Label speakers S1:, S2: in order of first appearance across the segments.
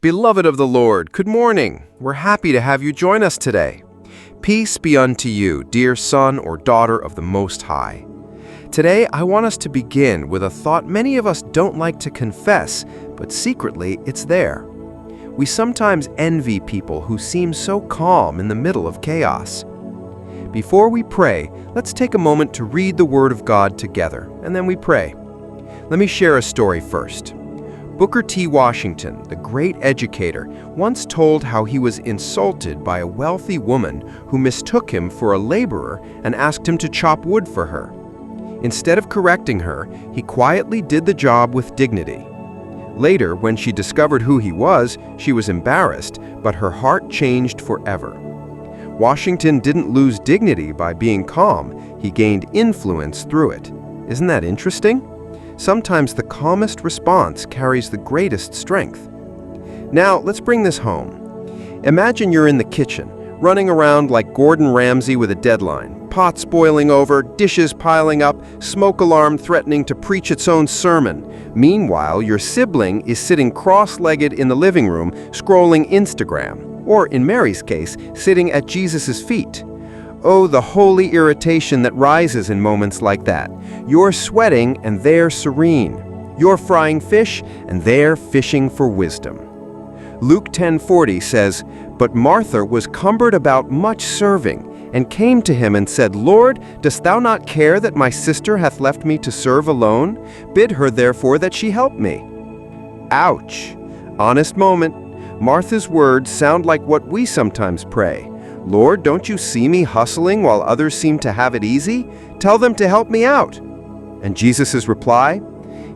S1: Beloved of the Lord, good morning. We're happy to have you join us today. Peace be unto you, dear son or daughter of the Most High. Today, I want us to begin with a thought many of us don't like to confess, but secretly it's there. We sometimes envy people who seem so calm in the middle of chaos. Before we pray, let's take a moment to read the Word of God together, and then we pray. Let me share a story first. Booker T. Washington, the great educator, once told how he was insulted by a wealthy woman who mistook him for a laborer and asked him to chop wood for her. Instead of correcting her, he quietly did the job with dignity. Later, when she discovered who he was, she was embarrassed, but her heart changed forever. Washington didn't lose dignity by being calm, he gained influence through it. Isn't that interesting? Sometimes the calmest response carries the greatest strength. Now, let's bring this home. Imagine you're in the kitchen, running around like Gordon Ramsay with a deadline, pots boiling over, dishes piling up, smoke alarm threatening to preach its own sermon. Meanwhile, your sibling is sitting cross-legged in the living room, scrolling Instagram, or in Mary's case, sitting at Jesus' feet. Oh, the holy irritation that rises in moments like that. You're sweating and they're serene. You're frying fish and they're fishing for wisdom. Luke 10:40 says, "But Martha was cumbered about much serving, and came to him and said, Lord, dost thou not care that my sister hath left me to serve alone? Bid her therefore that she help me." Ouch! Honest moment. Martha's words sound like what we sometimes pray. Lord, don't you see me hustling while others seem to have it easy? Tell them to help me out. And Jesus' reply?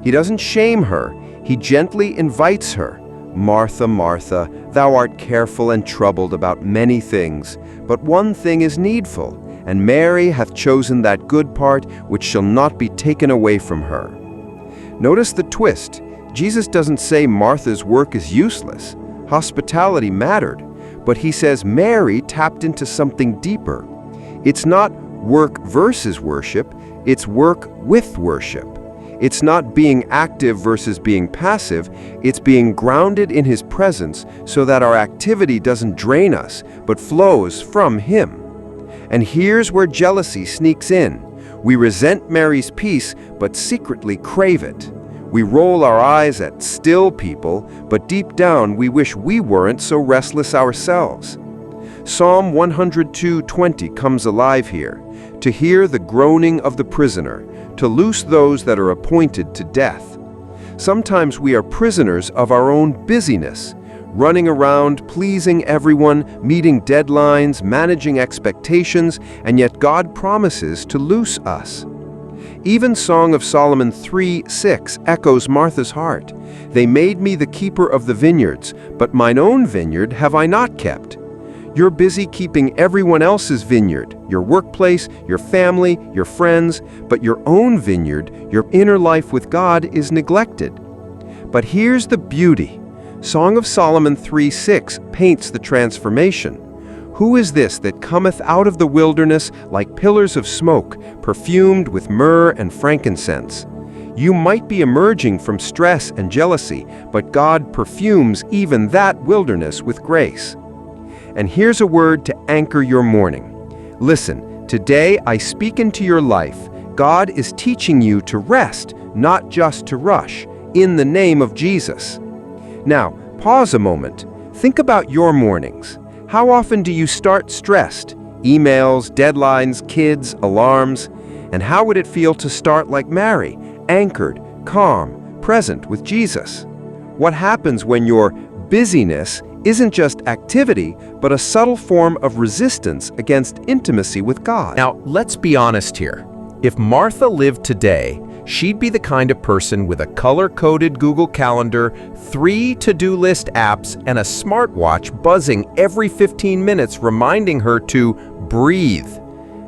S1: He doesn't shame her. He gently invites her. Martha, Martha, thou art careful and troubled about many things, but one thing is needful, and Mary hath chosen that good part which shall not be taken away from her. Notice the twist. Jesus doesn't say Martha's work is useless. Hospitality mattered. But he says Mary tapped into something deeper. It's not work versus worship, it's work with worship. It's not being active versus being passive, it's being grounded in his presence so that our activity doesn't drain us, but flows from him. And here's where jealousy sneaks in. We resent Mary's peace, but secretly crave it. We roll our eyes at still people, but deep down we wish we weren't so restless ourselves. Psalm 102:20 comes alive here, to hear the groaning of the prisoner, to loose those that are appointed to death. Sometimes we are prisoners of our own busyness, running around, pleasing everyone, meeting deadlines, managing expectations, and yet God promises to loose us. Even Song of Solomon 3:6 echoes Martha's heart. They made me the keeper of the vineyards, but mine own vineyard have I not kept. You're busy keeping everyone else's vineyard, your workplace, your family, your friends, but your own vineyard, your inner life with God, is neglected. But here's the beauty. Song of Solomon 3:6 paints the transformation. Who is this that cometh out of the wilderness like pillars of smoke, perfumed with myrrh and frankincense? You might be emerging from stress and jealousy, but God perfumes even that wilderness with grace. And here's a word to anchor your morning. Listen, today I speak into your life. God is teaching you to rest, not just to rush, in the name of Jesus. Now, pause a moment. Think about your mornings. How often do you start stressed? Emails, deadlines, kids, alarms? And how would it feel to start like Mary, anchored, calm, present with Jesus? What happens when your busyness isn't just activity, but a subtle form of resistance against intimacy with God?
S2: Now, let's be honest here. If Martha lived today, she'd be the kind of person with a color-coded Google Calendar, 3 to-do list apps, and a smartwatch buzzing every 15 minutes reminding her to breathe.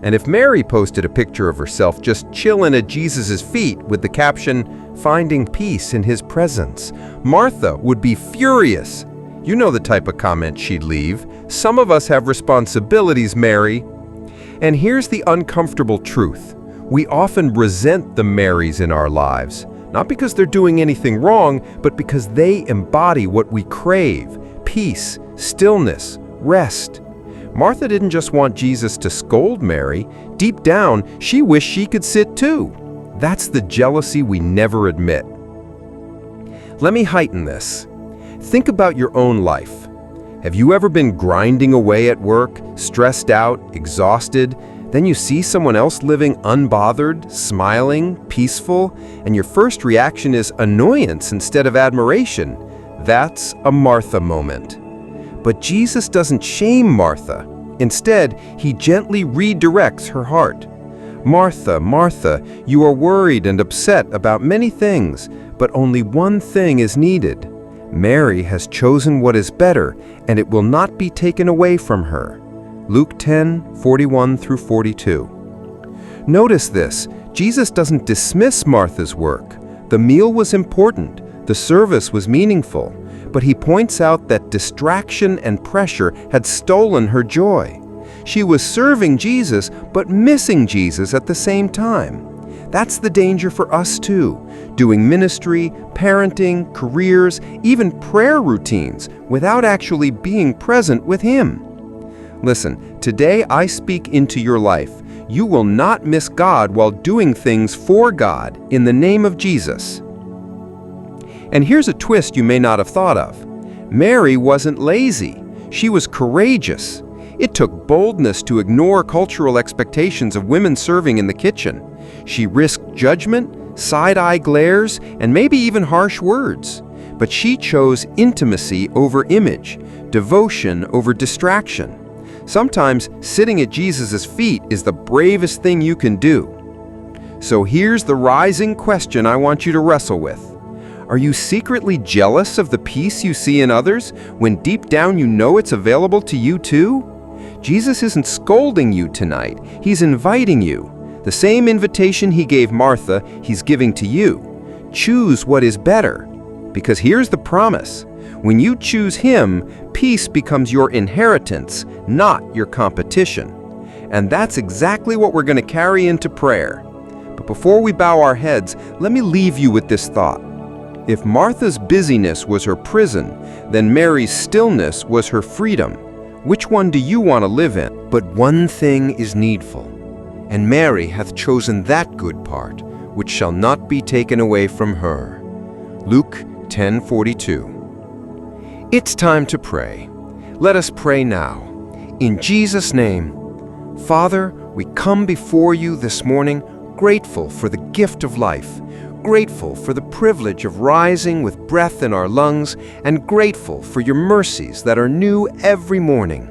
S2: And if Mary posted a picture of herself just chilling at Jesus' feet with the caption, "Finding peace in his presence," Martha would be furious. You know the type of comment she'd leave. Some of us have responsibilities, Mary. And here's the uncomfortable truth. We often resent the Marys in our lives, not because they're doing anything wrong, but because they embody what we crave: peace, stillness, rest. Martha didn't just want Jesus to scold Mary. Deep down, she wished she could sit too. That's the jealousy we never admit. Let me heighten this. Think about your own life. Have you ever been grinding away at work, stressed out, exhausted? Then you see someone else living unbothered, smiling, peaceful, and your first reaction is annoyance instead of admiration. That's a Martha moment. But Jesus doesn't shame Martha. Instead, he gently redirects her heart. Martha, Martha, you are worried and upset about many things, but only one thing is needed. Mary has chosen what is better, and it will not be taken away from her. Luke 10:41-42. Notice this, Jesus doesn't dismiss Martha's work. The meal was important, the service was meaningful, but he points out that distraction and pressure had stolen her joy. She was serving Jesus, but missing Jesus at the same time. That's the danger for us too, doing ministry, parenting, careers, even prayer routines without actually being present with Him. Listen, today I speak into your life. You will not miss God while doing things for God in the name of Jesus. And here's a twist you may not have thought of. Mary wasn't lazy. She was courageous. It took boldness to ignore cultural expectations of women serving in the kitchen. She risked judgment, side-eye glares, and maybe even harsh words. But she chose intimacy over image, devotion over distraction. Sometimes sitting at Jesus' feet is the bravest thing you can do. So here's the rising question I want you to wrestle with. Are you secretly jealous of the peace you see in others when deep down you know it's available to you too? Jesus isn't scolding you tonight. He's inviting you. The same invitation he gave Martha, he's giving to you. Choose what is better. Because here's the promise. When you choose him, peace becomes your inheritance, not your competition. And that's exactly what we're going to carry into prayer. But before we bow our heads, let me leave you with this thought. If Martha's busyness was her prison, then Mary's stillness was her freedom. Which one do you want to live in? But one thing is needful, and Mary hath chosen that good part, which shall not be taken away from her. Luke 10:42. It's time to pray. Let us pray now. In Jesus' name, Father, we come before you this morning grateful for the gift of life, grateful for the privilege of rising with breath in our lungs, and grateful for your mercies that are new every morning.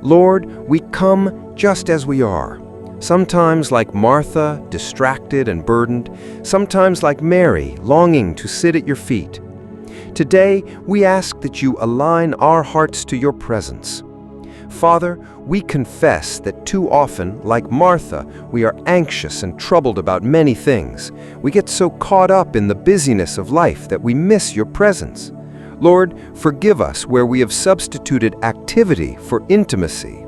S2: Lord, we come just as we are, sometimes like Martha, distracted and burdened, sometimes like Mary, longing to sit at your feet. Today, we ask that you align our hearts to your presence. Father, we confess that too often, like Martha, we are anxious and troubled about many things. We get so caught up in the busyness of life that we miss your presence. Lord, forgive us where we have substituted activity for intimacy.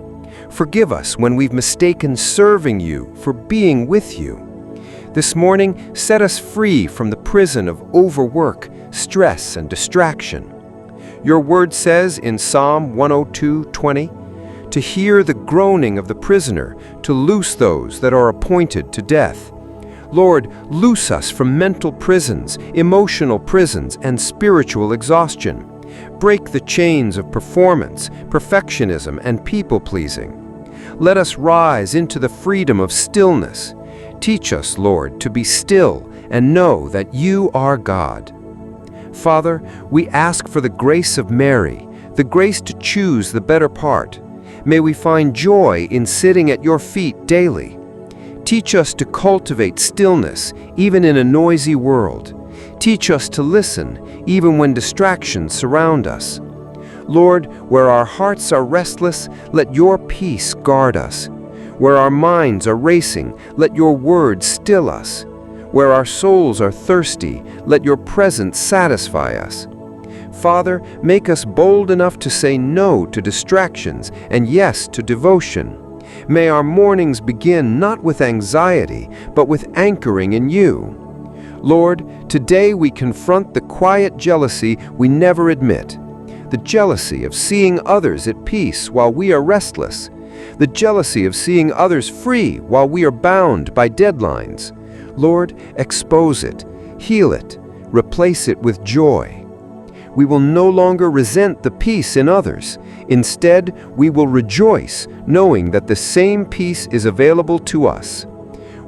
S2: Forgive us when we've mistaken serving you for being with you. This morning, set us free from the prison of overwork, stress, and distraction. Your word says in Psalm 102:20, to hear the groaning of the prisoner, to loose those that are appointed to death. Lord, loose us from mental prisons, emotional prisons, and spiritual exhaustion. Break the chains of performance, perfectionism, and people-pleasing. Let us rise into the freedom of stillness. Teach us, Lord, to be still and know that you are God. Father, we ask for the grace of Mary, the grace to choose the better part. May we find joy in sitting at your feet daily. Teach us to cultivate stillness, even in a noisy world. Teach us to listen, even when distractions surround us. Lord, where our hearts are restless, let your peace guard us. Where our minds are racing, let your word still us. Where our souls are thirsty, let your presence satisfy us. Father, make us bold enough to say no to distractions and yes to devotion. May our mornings begin not with anxiety, but with anchoring in you.
S1: Lord, today we confront the quiet jealousy we never admit, the jealousy of seeing others at peace while we are restless, the jealousy of seeing others free while we are bound by deadlines. Lord, expose it, heal it, replace it with joy. We will no longer resent the peace in others. Instead, we will rejoice, knowing that the same peace is available to us.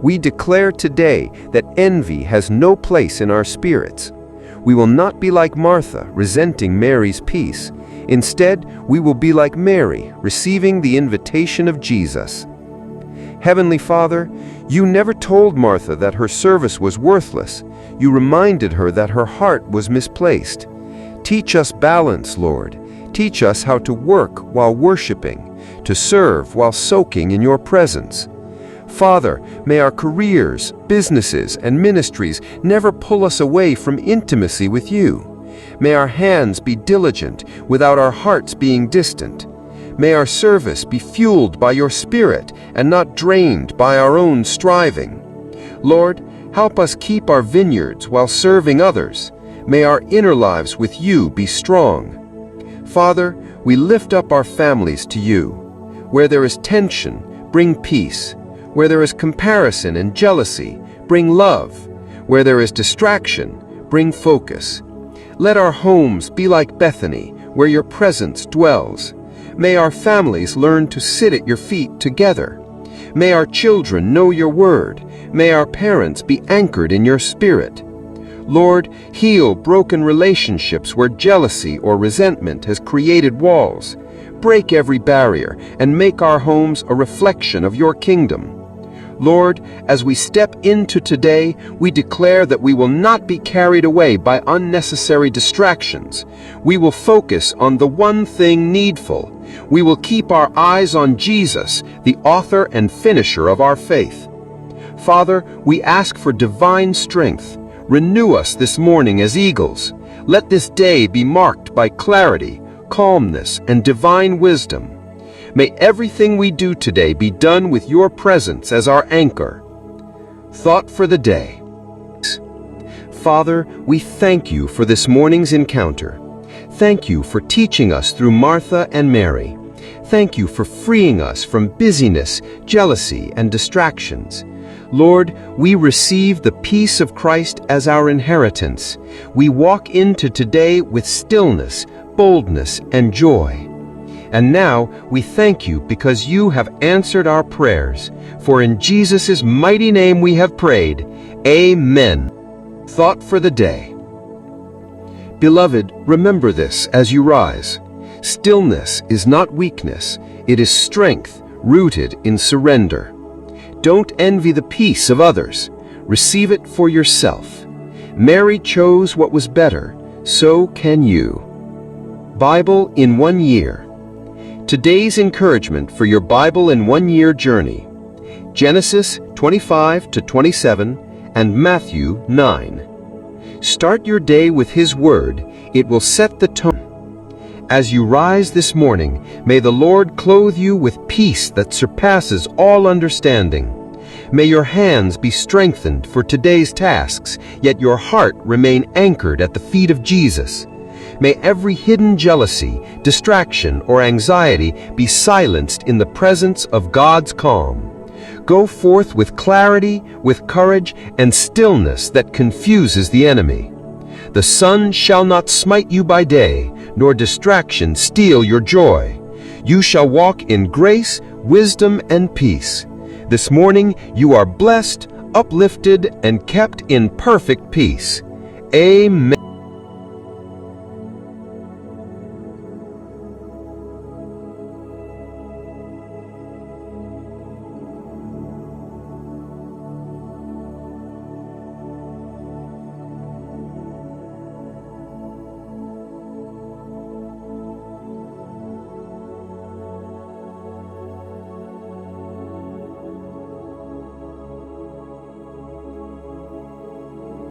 S1: We declare today that envy has no place in our spirits. We will not be like Martha, resenting Mary's peace. Instead, we will be like Mary, receiving the invitation of Jesus. Heavenly Father, you never told Martha that her service was worthless. You reminded her that her heart was misplaced. Teach us balance, Lord. Teach us how to work while worshiping, to serve while soaking in your presence. Father, may our careers, businesses, and ministries never pull us away from intimacy with you. May our hands be diligent without our hearts being distant. May our service be fueled by your Spirit and not drained by our own striving. Lord, help us keep our vineyards while serving others. May our inner lives with you be strong. Father, we lift up our families to you. Where there is tension, bring peace. Where there is comparison and jealousy, bring love. Where there is distraction, bring focus. Let our homes be like Bethany, where your presence dwells. May our families learn to sit at your feet together. May our children know your word. May our parents be anchored in your spirit. Lord, heal broken relationships where jealousy or resentment has created walls. Break every barrier and make our homes a reflection of your kingdom. Lord, as we step into today, we declare that we will not be carried away by unnecessary distractions. We will focus on the one thing needful. We will keep our eyes on Jesus, the author and finisher of our faith. Father, we ask for divine strength. Renew us this morning as eagles. Let this day be marked by clarity, calmness, and divine wisdom. May everything we do today be done with your presence as our anchor. Thought for the day. Father, we thank you for this morning's encounter. Thank you for teaching us through Martha and Mary. Thank you for freeing us from busyness, jealousy, and distractions. Lord, we receive the peace of Christ as our inheritance. We walk into today with stillness, boldness, and joy. And now we thank you because you have answered our prayers. For in Jesus' mighty name we have prayed. Amen. Thought for the day. Beloved, remember this as you rise. Stillness is not weakness. It is strength rooted in surrender. Don't envy the peace of others. Receive it for yourself. Mary chose what was better. So can you. Bible in 1 year. Today's encouragement for your Bible in 1 year journey. Genesis 25 to 27 and Matthew 9. Start your day with His Word. It will set the tone. As you rise this morning, may the Lord clothe you with peace that surpasses all understanding. May your hands be strengthened for today's tasks, yet your heart remain anchored at the feet of Jesus. May every hidden jealousy, distraction, or anxiety be silenced in the presence of God's calm. Go forth with clarity, with courage, and stillness that confuses the enemy. The sun shall not smite you by day, nor distraction steal your joy. You shall walk in grace, wisdom, and peace. This morning you are blessed, uplifted, and kept in perfect peace. Amen.